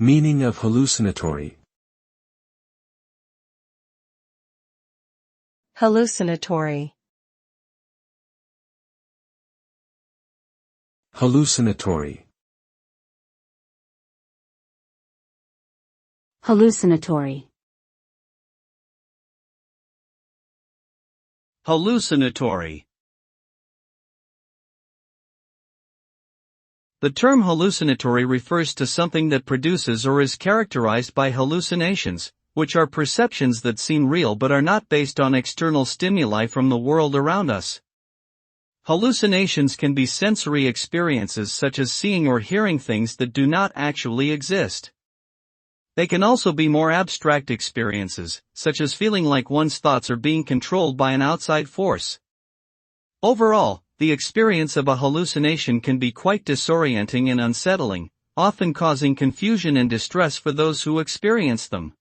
Meaning of hallucinatory. Hallucinatory. Hallucinatory. Hallucinatory. Hallucinatory. The term hallucinatory refers to something that produces or is characterized by hallucinations, which are perceptions that seem real but are not based on external stimuli from the world around us. Hallucinations can be sensory experiences such as seeing or hearing things that do not actually exist. They can also be more abstract experiences, such as feeling like one's thoughts are being controlled by an outside force. Overall, the experience of a hallucination can be quite disorienting and unsettling, often causing confusion and distress for those who experience them.